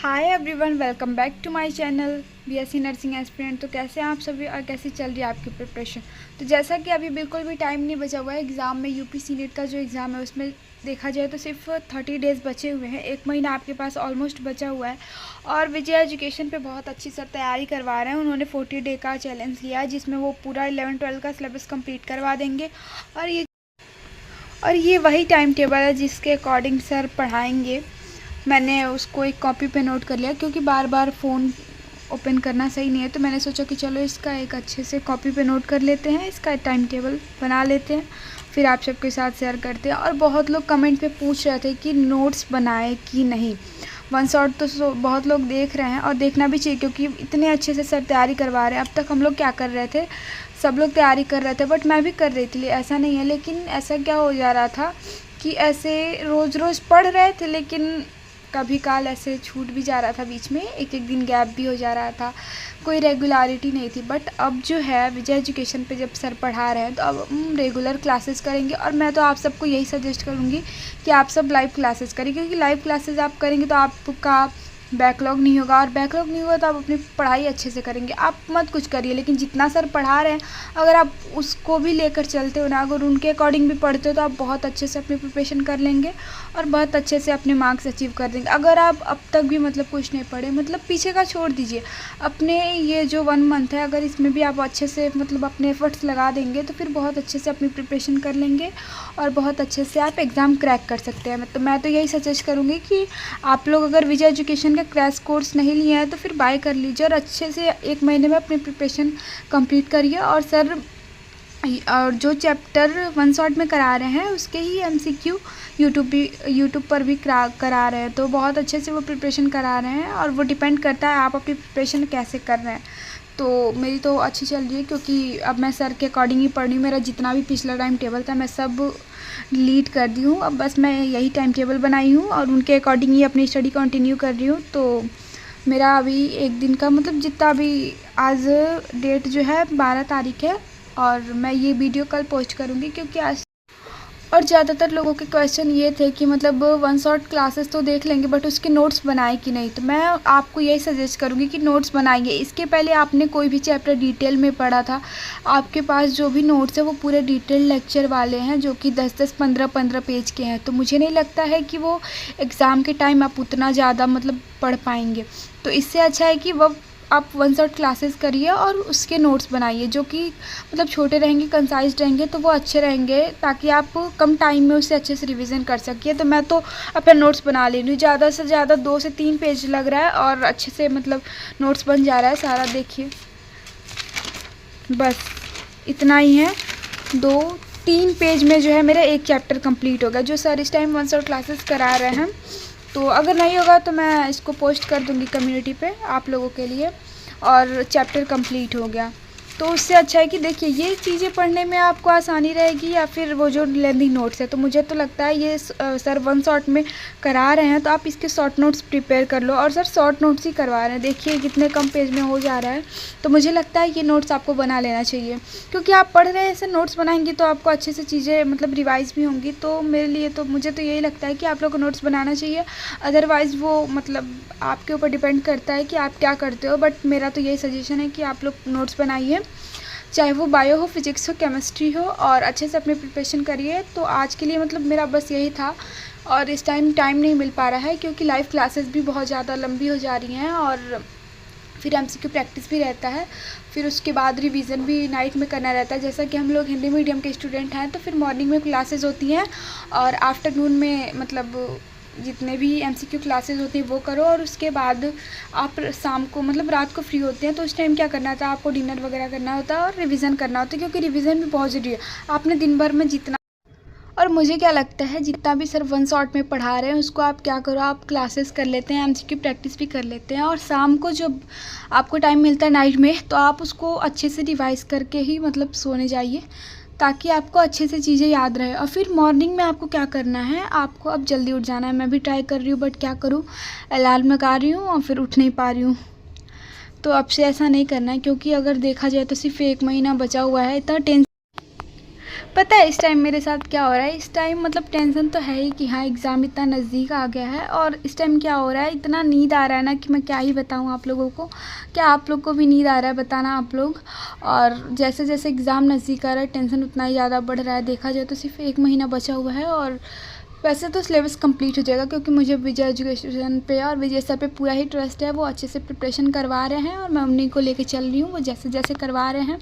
Hi everyone, welcome back to my channel BSc nursing aspirant. तो कैसे हैं आप सभी और कैसी चल रही है आपकी प्रिपरेशन। तो जैसा कि अभी बिल्कुल भी टाइम नहीं बचा हुआ है एग्ज़ाम में, यूपीसी नीट का जो एग्ज़ाम है उसमें देखा जाए तो सिर्फ 30 डेज़ बचे हुए हैं। एक महीना आपके पास ऑलमोस्ट बचा हुआ है और विजय एजुकेशन पे बहुत अच्छी सर तैयारी करवा रहे हैं। उन्होंने 40 डे का चैलेंज लिया है जिसमें वो पूरा 11-12 का सिलेबस कंप्लीट करवा देंगे और ये वही टाइम टेबल है जिसके अकॉर्डिंग सर पढ़ाएंगे। मैंने उसको एक कॉपी पे नोट कर लिया क्योंकि बार बार फ़ोन ओपन करना सही नहीं है, तो मैंने सोचा कि चलो इसका एक अच्छे से कॉपी पे नोट कर लेते हैं, इसका टाइम टेबल बना लेते हैं, फिर आप सबके साथ शेयर करते हैं। और बहुत लोग कमेंट पे पूछ रहे थे कि नोट्स बनाए कि नहीं। वन शॉट तो बहुत लोग देख रहे हैं और देखना भी चाहिए क्योंकि इतने अच्छे से सर तैयारी करवा रहे हैं। अब तक हम लोग क्या कर रहे थे, सब लोग तैयारी कर रहे थे, बट मैं भी कर रही थी, ऐसा नहीं है। लेकिन ऐसा क्या हो जा रहा था कि ऐसे रोज़ रोज़ पढ़ रहे थे लेकिन कभी काल ऐसे छूट भी जा रहा था, बीच में एक एक दिन गैप भी हो जा रहा था, कोई रेगुलरिटी नहीं थी। बट अब जो है विजय एजुकेशन पे जब सर पढ़ा रहे हैं तो अब हम रेगुलर क्लासेस करेंगे। और मैं तो आप सबको यही सजेस्ट करूँगी कि आप सब लाइव क्लासेस करें, क्योंकि लाइव क्लासेस आप करेंगे तो आपका बैकलॉग नहीं होगा, और बैकलॉग नहीं होगा तो आप अपनी पढ़ाई अच्छे से करेंगे। आप मत कुछ करिए, लेकिन जितना सर पढ़ा रहे हैं अगर आप उसको भी लेकर चलते हो ना, अगर उनके अकॉर्डिंग भी पढ़ते हो तो आप बहुत अच्छे से अपनी प्रिपरेशन कर लेंगे और बहुत अच्छे से अपने मार्क्स अचीव कर देंगे। अगर आप अब तक भी कुछ नहीं पढ़े, पीछे का छोड़ दीजिए, अपने ये जो 1 मंथ है अगर इसमें भी आप अच्छे से अपने एफर्ट्स लगा देंगे तो फिर बहुत अच्छे से अपनी प्रिपरेशन कर लेंगे और बहुत अच्छे से आप एग्ज़ाम क्रैक कर सकते हैं। मैं तो यही सजेस्ट करूँगी कि आप लोग अगर विजय एजुकेशन क्रैश कोर्स नहीं लिया है तो फिर बाय कर लीजिए और अच्छे से 1 महीने में अपनी प्रिपरेशन कंप्लीट करिए। और सर और जो चैप्टर वन शॉट में करा रहे हैं उसके ही एमसीक्यू यूट्यूब पर भी करा रहे हैं, तो बहुत अच्छे से वो प्रिपरेशन करा रहे हैं और वो डिपेंड करता है आप अपनी प्रिपरेशन कैसे कर रहे हैं। तो मेरी तो अच्छी चल रही है क्योंकि अब मैं सर के अकॉर्डिंग ही पढ़ रही हूँ। मेरा जितना भी पिछला टाइम टेबल था मैं सब लीड कर दी हूँ, अब बस मैं यही टाइम टेबल बनाई हूँ और उनके अकॉर्डिंग ही अपनी स्टडी कंटिन्यू कर रही हूँ। तो मेरा अभी एक दिन का जितना भी आज डेट जो है 12 तारीख है और मैं ये वीडियो कल पोस्ट करूँगी क्योंकि आज और ज़्यादातर लोगों के क्वेश्चन ये थे कि वन शॉट क्लासेस तो देख लेंगे बट उसके नोट्स बनाए कि नहीं। तो मैं आपको यही सजेस्ट करूँगी कि नोट्स बनाइए। इसके पहले आपने कोई भी चैप्टर डिटेल में पढ़ा था, आपके पास जो भी नोट्स है वो पूरे डिटेल लेक्चर वाले हैं जो कि 10-10, 15-15 पेज के हैं। तो मुझे नहीं लगता है कि वो एग्ज़ाम के टाइम आप उतना ज़्यादा पढ़ पाएंगे। तो इससे अच्छा है कि वो आप वन शॉट क्लासेस करिए और उसके नोट्स बनाइए जो कि छोटे रहेंगे, कंसाइज रहेंगे, तो वो अच्छे रहेंगे ताकि आप कम टाइम में उसे अच्छे से रिवीजन कर सकिए। तो मैं तो अपना नोट्स बना ले रही हूँ, ज़्यादा से ज़्यादा 2 से 3 पेज लग रहा है और अच्छे से नोट्स बन जा रहा है सारा। देखिए बस इतना ही है, 2-3 पेज में जो है मेरा एक चैप्टर कंप्लीट होगा जो सर इस टाइम वन शॉट क्लासेस करा रहे हैं। तो अगर नहीं होगा तो मैं इसको पोस्ट कर दूँगी कम्युनिटी पे आप लोगों के लिए, और चैप्टर कंप्लीट हो गया। तो उससे अच्छा है कि देखिए ये चीज़ें पढ़ने में आपको आसानी रहेगी या फिर वो जो लेंदी नोट्स है। तो मुझे तो लगता है ये सर वन शॉट में करा रहे हैं तो आप इसके शॉर्ट नोट्स प्रिपेयर कर लो। और सर शॉर्ट नोट्स ही करवा रहे हैं, देखिए कितने कम पेज में हो जा रहा है। तो मुझे लगता है ये नोट्स आपको बना लेना चाहिए क्योंकि आप पढ़ रहे हैं, ऐसे नोट्स बनाएंगी तो आपको अच्छे से चीज़ें रिवाइज़ भी होंगी। तो मेरे लिए तो मुझे तो यही लगता है कि आप लोग को नोट्स बनाना चाहिए। अदरवाइज़ वो आपके ऊपर डिपेंड करता है कि आप क्या करते हो, बट मेरा तो यही सजेशन है कि आप लोग नोट्स बनाइए, चाहे वो बायो हो, फिजिक्स हो, केमिस्ट्री हो, और अच्छे से अपनी प्रिपरेशन करिए। तो आज के लिए मेरा बस यही था और इस टाइम नहीं मिल पा रहा है क्योंकि लाइव क्लासेस भी बहुत ज़्यादा लंबी हो जा रही हैं और फिर एमसीक्यू प्रैक्टिस भी रहता है, फिर उसके बाद रिवीजन भी नाइट में करना रहता है। जैसा कि हम लोग हिंदी मीडियम के स्टूडेंट हैं तो फिर मॉर्निंग में क्लासेस होती हैं और आफ्टरनून में जितने भी एमसीक्यू क्लासेस होती हैं वो करो, और उसके बाद आप शाम को रात को फ्री होते हैं तो उस टाइम क्या करना था, आपको डिनर वगैरह करना होता है और रिवीजन करना होता है क्योंकि रिवीजन भी बहुत ज़रूरी है। आपने दिन भर में जितना, और मुझे क्या लगता है जितना भी सर वन शॉट में पढ़ा रहे हैं उसको आप क्या करो, आप क्लासेस कर लेते हैं, एमसीक्यू प्रैक्टिस भी कर लेते हैं, और शाम को जब आपको टाइम मिलता है नाइट में तो आप उसको अच्छे से रिवाइज़ करके ही सोने जाइए ताकि आपको अच्छे से चीज़ें याद रहे। और फिर मॉर्निंग में आपको क्या करना है, आपको अब जल्दी उठ जाना है। मैं भी ट्राई कर रही हूँ बट क्या करूँ, अलार्म लगा रही हूँ और फिर उठ नहीं पा रही हूँ। तो अब से ऐसा नहीं करना है क्योंकि अगर देखा जाए तो सिर्फ 1 महीना बचा हुआ है, इतना टेंशन पता है इस टाइम मेरे साथ क्या हो रहा है? इस टाइम मतलब टेंशन तो है ही कि हाँ एग्ज़ाम इतना नज़दीक आ गया है, और इस टाइम क्या हो रहा है, इतना नींद आ रहा है ना कि मैं क्या ही बताऊँ आप लोगों को। क्या आप लोग को भी नींद आ रहा है बताना आप लोग। और जैसे जैसे एग्ज़ाम नज़दीक आ रहा है टेंशन उतना ही ज़्यादा बढ़ रहा है। देखा जाए तो सिर्फ 1 महीना बचा हुआ है, और वैसे तो सिलेबस कंप्लीट हो जाएगा क्योंकि मुझे विजय एजुकेशन पे और विजय सर पे पूरा ही ट्रस्ट है। वो अच्छे से प्रिपरेशन करवा रहे हैं और मैं उन्हीं को लेके चल रही हूँ। वो जैसे जैसे करवा रहे हैं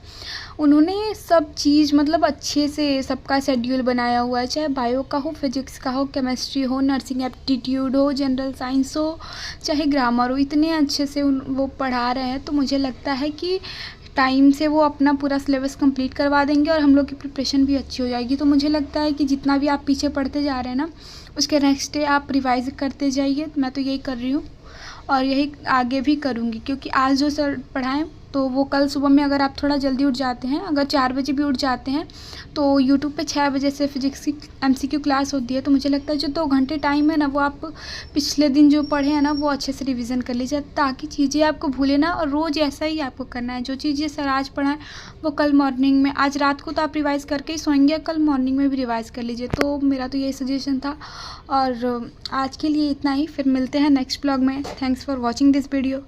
उन्होंने सब चीज़ मतलब अच्छे से सबका शेड्यूल बनाया हुआ है, चाहे बायो का हो, फिजिक्स का हो, केमिस्ट्री हो, नर्सिंग एप्टीट्यूड हो, जनरल साइंस हो, चाहे ग्रामर हो। इतने अच्छे से वो पढ़ा रहे हैं, तो मुझे लगता है कि टाइम से वो अपना पूरा सिलेबस कंप्लीट करवा देंगे और हम लोग की प्रिपरेशन भी अच्छी हो जाएगी। तो मुझे लगता है कि जितना भी आप पीछे पढ़ते जा रहे हैं ना, उसके नेक्स्ट डे आप रिवाइज़ करते जाइए। मैं तो यही कर रही हूँ और यही आगे भी करूँगी, क्योंकि आज जो सर पढ़ाएं तो वो कल सुबह में अगर आप थोड़ा जल्दी उठ जाते हैं, अगर 4 बजे भी उठ जाते हैं, तो यूट्यूब पे 6 बजे से फिजिक्स की MCQ क्लास होती है। तो मुझे लगता है जो 2 घंटे टाइम है ना, वो आप पिछले दिन जो पढ़े हैं ना वो अच्छे से रिवीजन कर लीजिए, ताकि चीज़ें आपको भूले ना। और रोज़ ऐसा ही आपको करना है, जो चीज़ें सर आज पढ़ाएं वो कल मॉर्निंग में, आज रात को तो आप रिवाइज़ करके ही सोएंगे, कल मॉर्निंग में भी रिवाइज़ कर लीजिए। तो मेरा तो यही सजेशन था, और आज के लिए इतना ही। फिर मिलते हैं नेक्स्ट ब्लॉग में। Thanks for watching this video.